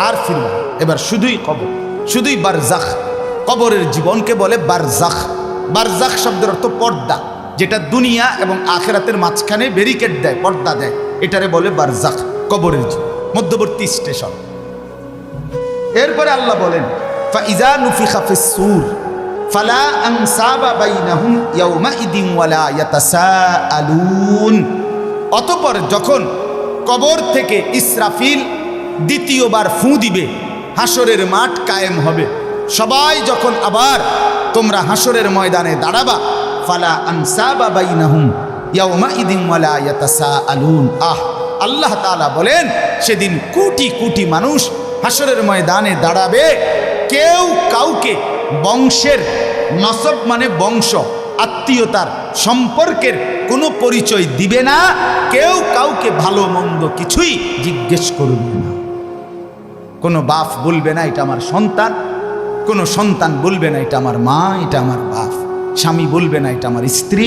আর ফিরবে। এবার শুধুই কবর, শুধুই বারজাখ। কবরের জীবনকে বলে বারজাখ। বারজাখ শব্দের অর্থ পর্দা, যেটা দুনিয়া এবং আখিরাতের মাঝখানে ব্যারিকেড দেয়, পর্দা দেয়, এটারে বলে বারজাখ, কবরের জীবন, মধ্যবর্তী স্টেশন। এরপরে আল্লাহ বলেন, ফাইজা নুফিখা ফিস-সূর ফালা আনসাবা বাইনাহুম ইয়াওমাইদিন ওয়ালা ইয়াতাসাআলুন। অতঃপর যখন কবর থেকে ইসরাফিল দ্বিতীয়বার ফু দিবে, হাসরের মাঠ কায়েম হবে, সবাই যখন আবার তোমরা হাসরের ময়দানে দাঁড়াবা, ফালা আনসাবা বাইনাহুম ইয়াওমাইদিন ওয়ালা ইয়াতাসাআলুন। আল্লাহ তাআলা বলেন, সেদিন কোটি কোটি মানুষ হাসরের ময়দানে দাঁড়াবে, কেউ কাউকে বংশের, নসব মানে বংশ, আত্মীয়তার, সম্পর্কের কোনো পরিচয় দিবে না, কেউ কাউকে ভালো মন্দ কিছুই জিজ্ঞেস করবে না। কোনো বাপ বলবে না এটা আমার সন্তান, কোনো সন্তান বলবে না এটা আমার মা, এটা আমার বাপ, স্বামী বলবে না এটা আমার স্ত্রী,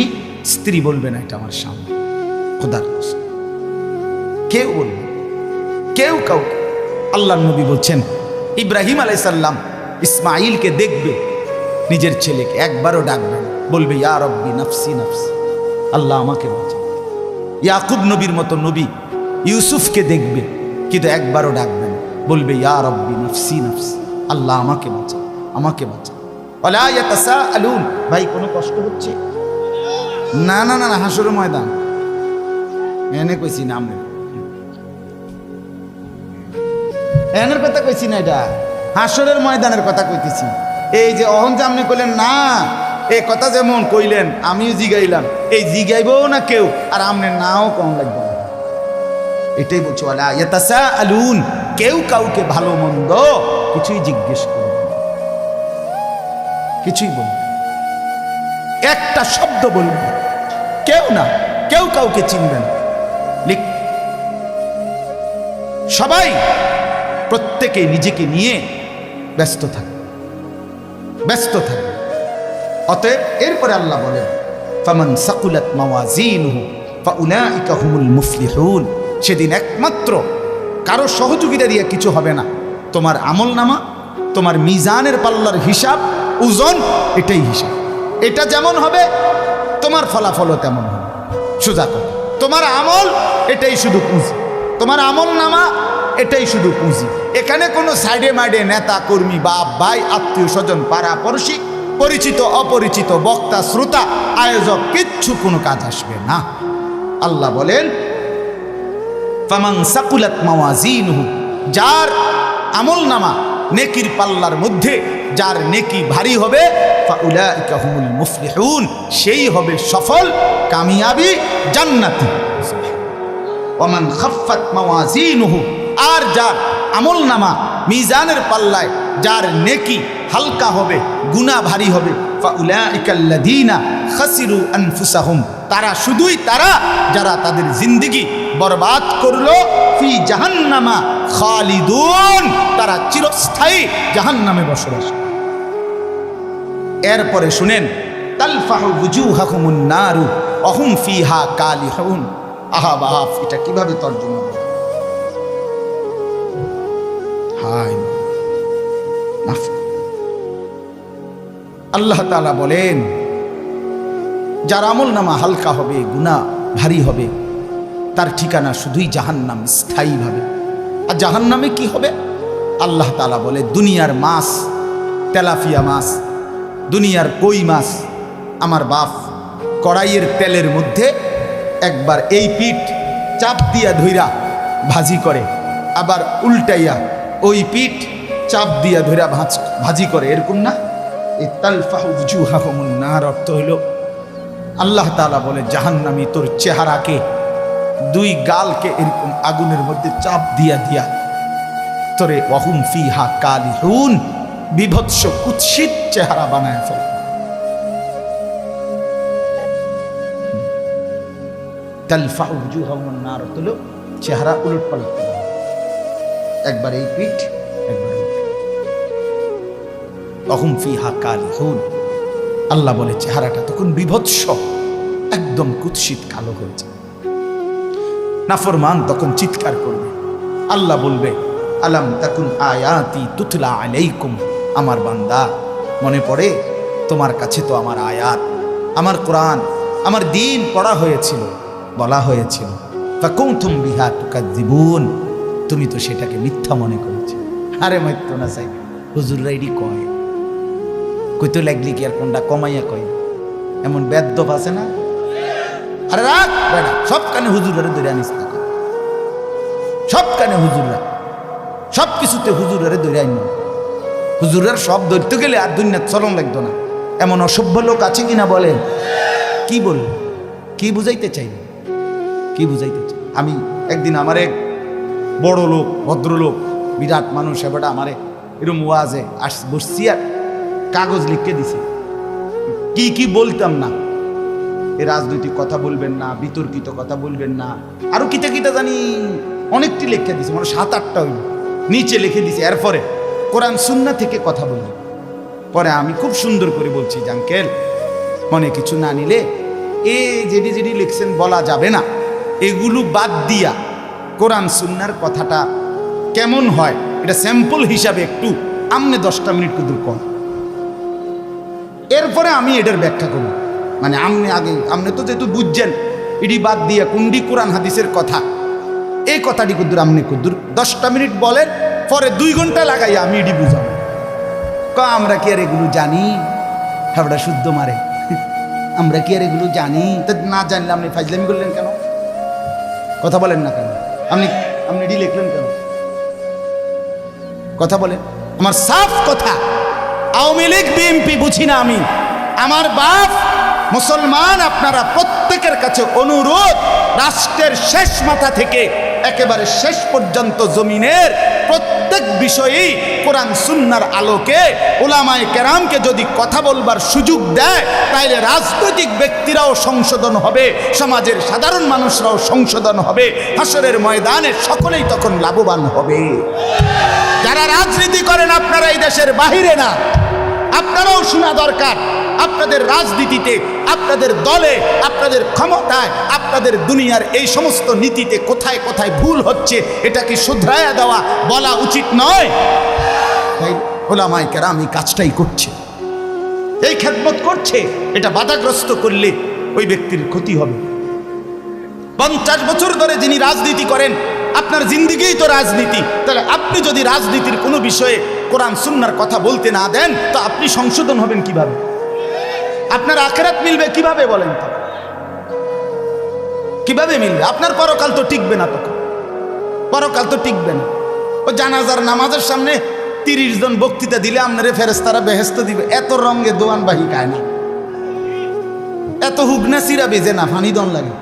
স্ত্রী বলবে না এটা আমার স্বামী। খোদার কসম, কেউ বলবে, কেউ কাউকে। আল্লাহর নবী বলছেন, ইব্রাহিম আলাইহিস সালাম ইসমাঈলকে দেখবে, নিজের ছেলেকে একবারও ডাকবে না, বলবে ইয়া রব্বি নফসি নফসি, আল্লাহ আমাকে বাঁচাও। ইয়াকুব নবীর মতো নবী ইউসুফকে দেখবে, কিন্তু একবারও ডাকবে না, বলবে ইয়া রব্বি নফসি নফসি, আল্লাহ আমাকে বাঁচাও, আমাকে বাঁচাও। ওয়ালা ইয়াতাসাআলুন। ভাই কোনো কষ্ট হচ্ছে? না না না, হাসরের ময়দান এনে কইছি না, আমরা এনের কথা কইছি না, এটা হাসরের ময়দানের কথা কইতেছি। এই যে অহন যে আপনি কইলেন না, এই কথা যেমন কইলেন আমিও জিগাইলাম, এই জিগাইবও না কেউ, আর আমনে নাও কম লাগবে না, এটাই বলছো। ওয়ালা ইয়াতাসাআলুন, কেউ কাউকে ভালো মন্দ কিছুই জিজ্ঞেস করবে না, কিছুই বলবে, একটা শব্দ বলবে না, কেউ না, কেউ কাউকে চিনবে না। সবাই প্রত্যেকে নিজেকে নিয়ে ব্যস্ত থাকে, ব্যস্ত থাকে। অতএব এরপরে আল্লাহ বলেন, ফামান সাকুলাত মাওয়াজিনুহু ফাউলাইকা হুমুল মুফলিহুন। সেদিন একমাত্র কারো সহযোগিতা দিয়ে কিছু হবে না, তোমার আমলনামা, তোমার মিজানের পাল্লার হিসাব, ওজন, এটাই হিসাব। এটা যেমন হবে তোমার ফলাফলও তেমন হবে। সোজা কথা, তোমার আমল এটাই শুধু পুঁজি, তোমার আমলনামা এটাই শুধু পুঁজি। এখানে কোনো সাইডে মাইডে নেতা কর্মী, বাপ ভাই, আত্মীয় স্বজন, পাড়া পড়শি, পরিচিত অপরিচিত, বক্তা শ্রোতা, আয়োজক, কিচ্ছু কোনো কাজ আসবে না। আল্লাহ বলেন, ফামান সাকুলাত মাওয়াজিনুহু, যার আমলনামা নেকির পাল্লার মধ্যে যার নেকি ভারী হবে, ফাউলাইকা হুমুল মুফলিহুন, সেই হবে সফল, কামিয়াবি, জান্নাতি। ওমান খাফফাত মাওয়াজিনুহু, আর যার আমলনামা মিজানের পাল্লায় যার নেকি হালকা হবে, গুনাহ ভারী হবে, ফাউলাইকাল্লাযীনা খাসিরু আনফুসাহুম, তারা শুধুই তারা যারা তাদের জিন্দেগি বরবাদ করলো, ফি জাহান্নামা খালিদুন, তারা চিরস্থায়ী জাহান্নামে বসবাস। এরপরে শুনেন, তালফাহু বুজুহাহুমুন নারু ওয়া হুম ফিহা কালিহুন। আহা বাপ, এটা কিভাবে তর্জমা হবে? হায় মাফ। আল্লাহ তাআলা বলেন, যার আমলনামা হালকা হবে, গুনাহ ভারী হবে, তার ঠিকানা শুধুই জাহান্নাম, স্থায়ীভাবে। আর জাহান্নামে কি হবে? আল্লাহ তাআলা বলে, দুনিয়ার মাছ, তেলাপিয়া মাছ, দুনিয়ার কই মাছ, আমার বাপ কড়াইয়ের তেলের মধ্যে একবার এই পিঠ চাপ দিয়া ধইরা ভাজি করে, আবার উল্টাইয়া ওই পিঠ চাপ দিয়া ধইরা ভাজি করে, এরকম না? এই তালফাহু বুজুহাহুমুন নার অর্থ হইল, আল্লাহ তাআলা বলে, জাহান্নামী তোর চেহারাকে, দুই গালকে এরকম আগুনের মধ্যে চাপ দিয়া দিয়া তোরে ওয়া হুম ফিহা কালিহুন, বিভৎস কুৎসিত চেহারা বানায় ফেলে। তালফাউ উজুহাহুম নার, তুলো চেহারা উলট পালট, একবার এই পিঠ একবার এই পিঠ। অহুম ফিহা কালিহুন, আল্লাহ বলে চেহারাটা তখন বিভৎস, একদম কুৎসিত কালো হয়েছে। নাফরমান তখন চিৎকার করবে, আল্লাহ বলবে আলাম তাকুন আয়াতি তুতলা আলাইকুম, আমার বান্দা মনে পড়ে তোমার কাছে তো আমার আয়াত, আমার কোরআন, আমার দিন পড়া হয়েছিল, বলা হয়েছিল, ফাকুনতুম বিহা তুকাজ্জিবুন, তুমি তো সেটাকে মিথ্যা মনে করেছো। আরে মাইত্য না চাই হুজুররা এডি কয়, কইতো লাগলি কি আর কোনটা কমাইয়া কয়, এমন বেদ্যপ আছে না? আরে রাখ বেটা, সব কানে হুজুরের ধরে আনিস না, সব কানে হুজুররা, সব কিছুতে হুজুরের ধরে আইন, হুজুরের সব ধরতে গেলে আর দুনিয়ার চলন লাগতো না। এমন অসভ্য লোক আছে কিনা বলেন? কি বলল, কি বুঝাইতে চাইল, কি বুঝাইতে চাই? আমি একদিন আমার এক বড় লোক, ভদ্রলোক, বিরাট মানুষ, এবারটা আমারে এরকম ওয়াজে বসছি আর কাগজ লিখে দিছে, কি কি বলতাম না, এ রাজনৈতিক কথা বলবেন না, বিতর্কিত কথা বলবেন না, আরো কিতা কিতা জানি অনেকটি লিখে দিছে, মানে 7-8টা হইল, নিচে লিখে দিছে। এরপরে কোরআন সুন্নাহ থেকে কথা বললেন। পরে আমি খুব সুন্দর করে বলছি যে আঙ্কেল, মনে কিছু না নিলে এ যেটি যেটি লিখছেন বলা যাবে না, এগুলো বাদ দিয়া কোরআন সুন্নাহর কথাটা কেমন হয় এটা স্যাম্পল হিসাবে একটু আমনে 10টা মিনিট কুদুর কম, এরপরে আমি এটার ব্যাখ্যা করব। মানে আমনে তো যেহেতু বুঝছেন, এটি বাদ দিয়া কুন্ডি কোরআন হাদিসের কথা, এই কথাটি কুদ্দুর আমনে কুদ্দুর 10টা মিনিট বলেন, পরে 2 ঘন্টা লাগাই আমি এটি বুঝাবো। আমরা কি আর এগুলো জানি? হাবড়া শুদ্ধ মারে, আমরা কি আর এগুলো জানি? তা না জানলে আপনি ফাজলামি করলেন কেন? কথা বলেন না কেন? আপনি এটি লিখলেন কেন? কথা বলেন। আমার সাফ কথা, আওয়ামী লীগ বিএনপি বুঝি না আমি, আমার বাপ মুসলমান, আপনারা প্রত্যেকের কাছে অনুরোধ, রাষ্ট্রের শেষ মাথা থেকে একেবারে শেষ পর্যন্ত জমিনের প্রত্যেক বিষয়েই কোরআন সুন্নাহর আলোকে উলামায়ে কেরামকে যদি কথা বলবার সুযোগ দেয়, তাইলে রাজনৈতিক ব্যক্তিরাও সংশোধন হবে, সমাজের সাধারণ মানুষরাও সংশোধন হবে, হাসরের ময়দানে সকলেই তখন লাভবান হবে। যারা রাজনীতি করেন আপনারা এই দেশের বাহিরে না, আপনারাও শোনা দরকার, আপনাদের রাজনীতিতে, আপনাদের দলে, আপনাদের ক্ষমতায়, আপনাদের দুনিয়ার এই সমস্ত নীতিতে কোথায় কোথায় ভুল হচ্ছে, এটা কি শুধরায়া দেওয়া বলা উচিত নয়? তাই উলামায়ে কেরাম এই কাজটাই করছে, এই খেদমত করছে। এটা বাধাগ্রস্ত করলে ওই ব্যক্তির ক্ষতি হবে। 50 বছর ধরে যিনি রাজনীতি করেন, আপনার জিন্দেগিই তো রাজনীতি, তাহলে আপনি যদি রাজনীতির কোনো বিষয়ে কোরআন সুন্নাহর কথা বলতে না দেন, তো আপনি সংশোধন হবেন কিভাবে? আপনার আখিরাত মিলবে কিভাবে বলেন তো? কিভাবে মিলবে? আপনার পরকাল তো টিকবে না, তখন পরকাল তো টিকবে না। ও জানাজার নামাজের সামনে 30 জন বক্তৃতা দিলে আপনারে ফেরেশতারা বেহেশত দিবে, এত রঙে দোয়ান বাহি খায় না, এত হুগনা সিরা বেজে না, ফানি দন লাগে।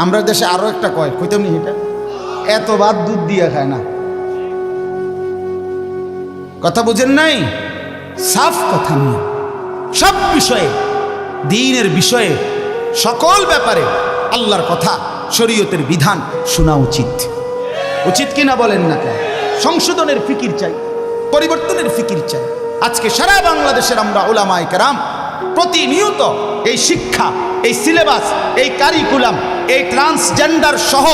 আমরা দেশে আরো একটা কয়, কইতাম নি এটা, এত ভাত দুধ দিয়ে খায় না। কথা বুঝেন নাই? সাফ কথা নিয়ে সব বিষয়ে, দ্বীনের বিষয়ে, সকল ব্যাপারে আল্লাহর কথা, শরীয়তের বিধান শোনা উচিত। উচিত কিনা বলেন না কেন? সংশোধনের ফিকির চাই, পরিবর্তনের ফিকির চাই। আজকে সারা বাংলাদেশের আমরা উলামায়ে কেরাম প্রতিনিয়ত এই শিক্ষা, এই সিলেবাস, এই কারিকুলাম, এই ট্রান্সজেন্ডার সহ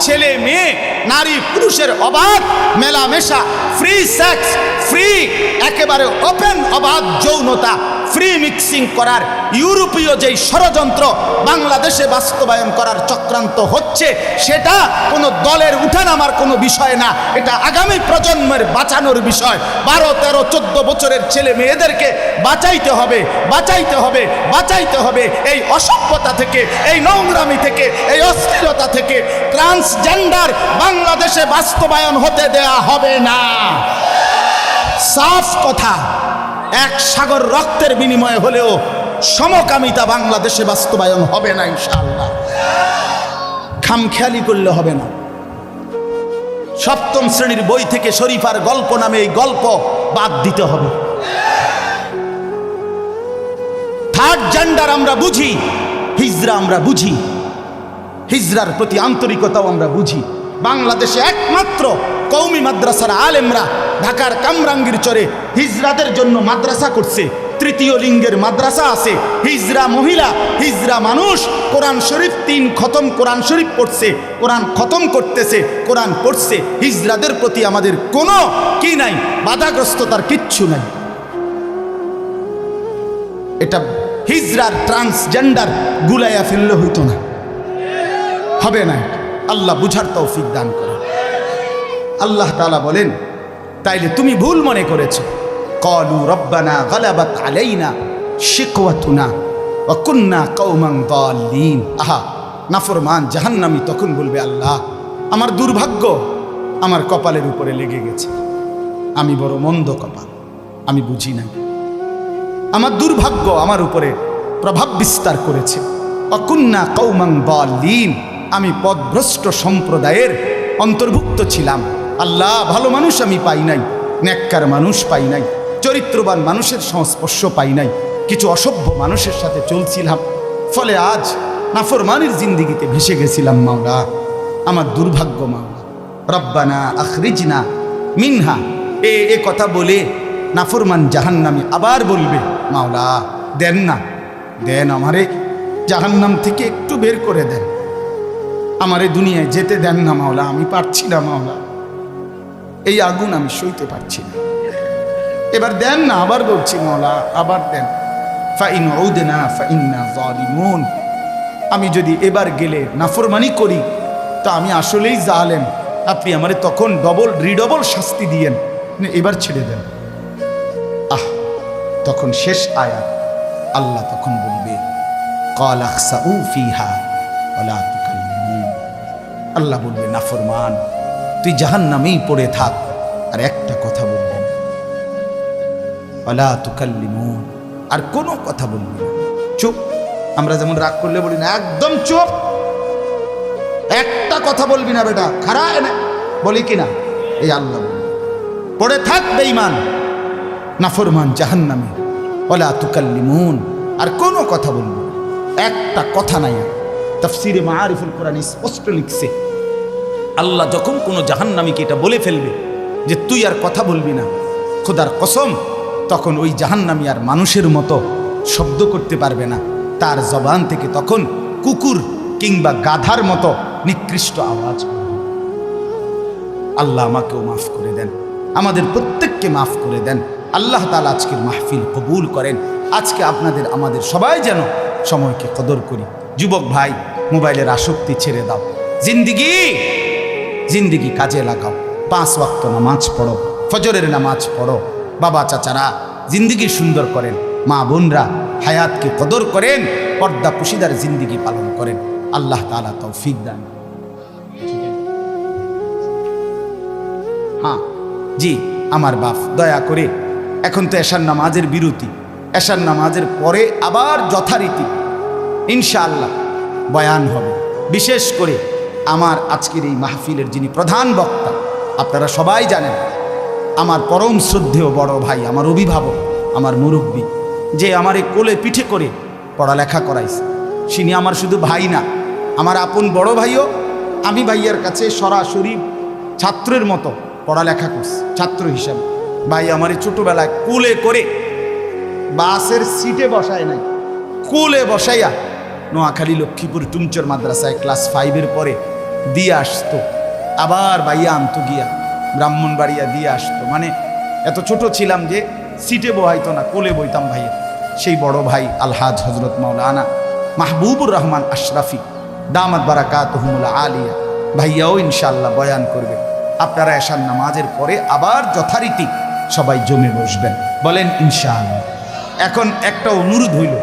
ছেলে মেয়ে, নারী পুরুষের অবাধ মেলামেশা, ফ্রি সেক্স, ফ্রি একেবারে ওপেন অবাধ যৌনতা, ফ্রি মিক্সিং করার ইউরোপীয় যেই ষড়যন্ত্র বাংলাদেশে বাস্তবায়ন করার চক্রান্ত হচ্ছে, সেটা কোনো দলের উঠানামার কোনো বিষয় না, এটা আগামী প্রজন্মের বাঁচানোর বিষয়। 12, 13, 14 বছরের ছেলে মেয়েদেরকে বাঁচাইতে হবে, বাঁচাইতে হবে, বাঁচাইতে হবে এই অসভ্যতা থেকে, এই নোংরামি থেকে, এই অশ্লীলতা থেকে। ট্রান্সজেন্ডার বাংলাদেশে বাস্তবায়ন হতে দেয়া হবে না। সাফ কথা, এক সাগর রক্তের বিনিময়ে হলেও সমকামিতা বাংলাদেশে বাস্তবায়ন হবে না ইনশাআল্লাহ। খামখেয়ালি করলে হবে না। 7ম শ্রেণীর বই থেকে শরীফার গল্প নামে এই গল্প বাদ দিতে হবে। থার্ড জেন্ডার আমরা বুঝি, হিজরা আমরা বুঝি, হিজরার প্রতি আন্তরিকতাও আমরা বুঝি। বাংলাদেশে একমাত্র কওমি মাদ্রাসার আলেমরা ঢাকার কামরাঙ্গীর চরে হিজরাদের জন্য মাদ্রাসা করছে। তৃতীয় লিঙ্গের মাদ্রাসা আছে, হিজরা মহিলা, হিজরা মানুষ কোরআন শরীফ 3 খতম কোরআন শরীফ পড়ছে, কোরআন খতম করতেছে, কোরআন পড়ছে। হিজরাদের প্রতি আমাদের কোনো কি নাই, বাধাগ্রস্ততার কিচ্ছু নাই। এটা হিজরার ট্রান্সজেন্ডার গুলাইয়া ফেললে হইতো না, হবে না। আল্লাহ বুঝার তৌফিক দান করে। আল্লাহ তাআলা বলেন, তাইলে তুমি ভুল মনে করেছো। ক্বালু রব্বানা গালাবাত আলাইনা শিকওয়াতুনা ওয়া কুন্না কওমান দাল্লিন। আহা, নাফরমান জাহান্নামী তখন বলবে, আল্লাহ আমার দুর্ভাগ্য আমার কপালের উপরে লেগে গেছে, আমি বড় মন্দ কপাল, আমি বুঝি নাই। আমার দুর্ভাগ্য আমার উপরে প্রভাব বিস্তার করেছে। ওয়া কুন্না কওমান দাল্লিন, আমি পথভ্রষ্ট সম্প্রদায়ের অন্তর্ভুক্ত ছিলাম। আল্লাহ ভালো মানুষ আমি পাই নাই, নেককার মানুষ পাই নাই, চরিত্রবান মানুষের সংস্পর্শ পাই নাই, কিছু অসভ্য মানুষের সাথে চলছিলাম, ফলে আজ নাফরমানির জিন্দিগিতে ভেসে গেছিলাম। মাওলা আমার দুর্ভাগ্য, মাওলা রব্বানা আখরিজনা মিনহা। এ কথা বলে নাফরমান জাহান্নামী আবার বলবে, মাওলা দেন না, দেন আমারে জাহান্নাম থেকে একটু বের করে দেন, আমারে দুনিয়ায় যেতে দেন না মাওলা, আমি পারছি না মাওলা, এই আগুন আমি সইতে পারছি না, এবার দেন না। আবার বলছি, মাওলা আবার দেন। ফাইন উদনা ফাইন্না যালিমুন, আমি যদি এবার গেলে নাফরমানি করি তো আমি আসলেই জালেম, আপনি আমারে তখন রিডবল শাস্তি দিয়েন, এবার ছেড়ে দেন। আহ, তখন শেষ আয়াত, আল্লাহ তখন বলবে, ক্বাল আখসাউ ফিহা ওয়ালা তুকাল্লিমুন। আল্লাহ বলবে, নাফরমান তুই জাহান্নামেই পড়ে থাক, আর একটা কথা বলবি না, ওয়ালা তুকাল্লিমুন, আর কোনো কথা বলবি না, চুপ। আমরা যেমন রাগ করলে বলি না, একদম চুপ, একটা কথা বলবি না বেটা, খারাপ এনে বলি কিনা, এই আল্লাহ পড়ে থাক বেঈমান নাফরমান জাহান্নামে, ওয়ালা তুকাল্লিমুন, আর কোনো কথা বলবি না, একটা কথা নাই। তাফসীরে মাআরিফুল কোরআন স্পষ্ট লিখছে, আল্লাহ যখন কোনো জাহান্নামীকে এটা বলে ফেলবে যে তুই আর কথা বলবি না, খোদার কসম, তখন ওই জাহান্নামী আর মানুষের মতো শব্দ করতে পারবে না, তার জবান থেকে তখন কুকুর কিংবা গাধার মতো নিকৃষ্ট আওয়াজ করবে। আল্লাহ আমাকেও মাফ করে দেন, আমাদের প্রত্যেককে মাফ করে দেন। আল্লাহ তাআলা আজকের মাহফিল কবুল করেন। আজকে আপনাদের আমাদের সবাই যেন সময়কে কদর করি। যুবক ভাই, মোবাইলের আসক্তি ছেড়ে দাও, জিন্দিগি কাজে লাগাও, 5 ওয়াক্ত নামাজ পড়ো, ফজরের নামাজ পড়ো। বাবা চাচারা জিন্দিগি সুন্দর করেন, মা বোনরা হায়াতকে কদর করেন, পর্দা পুশিদার জিন্দিগি পালন করেন। আল্লাহ তাআলা তৌফিক দান। হ্যাঁ জি, আমার বাপ দয়া করে, এখন তো এশার নামাজের বিরতি, এশার নামাজের পরে আবার যথারীতি ইনশাআল্লাহ বয়ান হবে। বিশেষ করে আমার আজকের এই মাহফিলের যিনি প্রধান বক্তা, আপনারা সবাই জানেন, আমার পরম শ্রদ্ধেয় বড় ভাই, আমার অভিভাবক, আমার মুরব্বী, যে আমার এই কোলে পিঠে করে পড়ালেখা করাইছে, তিনি আমার শুধু ভাই না, আমার আপন বড় ভাইও। আমি ভাইয়ার কাছে সরাসরি ছাত্রের মতো পড়ালেখা করছি, ছাত্র হিসাবে। ভাই আমার ছোটোবেলায় কোলে করে, বাসের সিটে বসায় নাই, কোলে বসাইয়া নোয়াখালী লক্ষ্মীপুর টুমচর মাদ্রাসায় ক্লাস 5-এর পরে দিয়ে আসতো, আবার ভাইয়া আনতো গিয়া ব্রাহ্মণবাড়িয়া দিয়ে আসতো। মানে এত ছোট ছিলাম যে সিটে বহাইতো না, কোলে বইতাম ভাইয়া। সেই বড় ভাই আলহাজ হজরত মাওলানা মাহবুবুর রহমান আশরাফি দামাত বারাকাতুহুমুল আলিয়া, ভাইয়াও ইনশাআল্লাহ বয়ান করবে। আপনারা এশার নামাজের পরে আবার যথারীতি সবাই জমে বসবেন, বলেন ইনশাআল্লাহ। এখন একটা অনুরোধ হইল,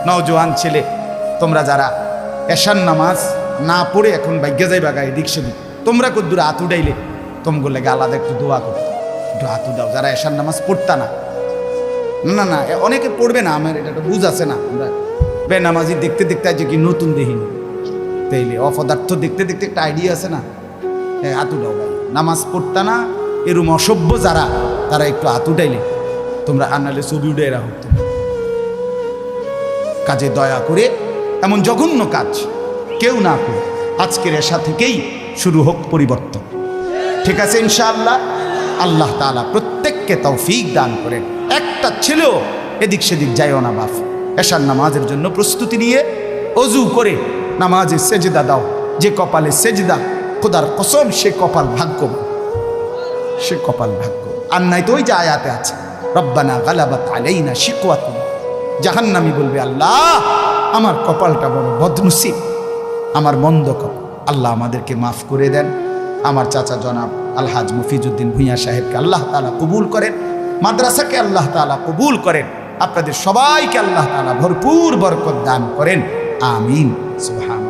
নওজোয়ান ছেলে, তোমরা যারা এশার নামাজ না পড়ে এখন ভাগ্যে যাই বাগায় এদিক সেদিক, তোমরা কদ্দুর হাত উঠাইলে তোমগুলো লাগে আলাদা একটু দোয়া করতো, একটু হাত উঠাও। যারা এশার নামাজ পড়তা না, না না অনেকে পড়বে না, আমার এটা বুঝ আছে না, আমরা বেনামাজি দেখতে দেখতে আজ কি নতুন দেখিনি, তাইলে অপদার্থ দেখতে দেখতে একটা আইডিয়া আছে না, হাত উঠাও ভাই। নামাজ পড়তা না এরম অসভ্য যারা, তারা একটু হাত উঠাইলে তোমরা, আনালে ছবি উঠে এরা হতো। কাজে দয়া করে এমন জঘন্য কাজ কেউ না করে, আজকের এশা থেকেই শুরু হোক পরিবর্তন। ঠিক আছে ইনশাআল্লাহ। আল্লাহ তাআলা প্রত্যেককে তৌফিক দান করেন। একটা ছেলেও এদিক সেদিক যায়ও না বাপ। এশার নামাজের জন্য প্রস্তুতি নিয়ে অজু করে নামাজে সেজদা দাও। যে কপালে সেজদা, খোদার কসম সে কপাল ভাগ্যবান, সে কপাল ভাগ্য। আর নাই তো ওই যে আয়াতে আছে, রব্বানা গালাবাত আলাইনা শিকওয়াতুনা। জাহান্নামী বলবে, আল্লাহ আমার কপালটা বড় বদনসিব, আমার মন্দ কপাল, আল্লাহ আমাদেরকে মাফ করে দেন। আমার চাচা জনাব আলহাজ মফিজউদ্দিন ভূঁইয়া সাহেবকে আল্লাহ তাআলা কবুল করেন, মাদ্রাসাকে আল্লাহ তাআলা কবুল করেন, আপনাদের সবাইকে আল্লাহ তাআলা ভরপুর বরকত দান করেন। আমিন। সুবহান।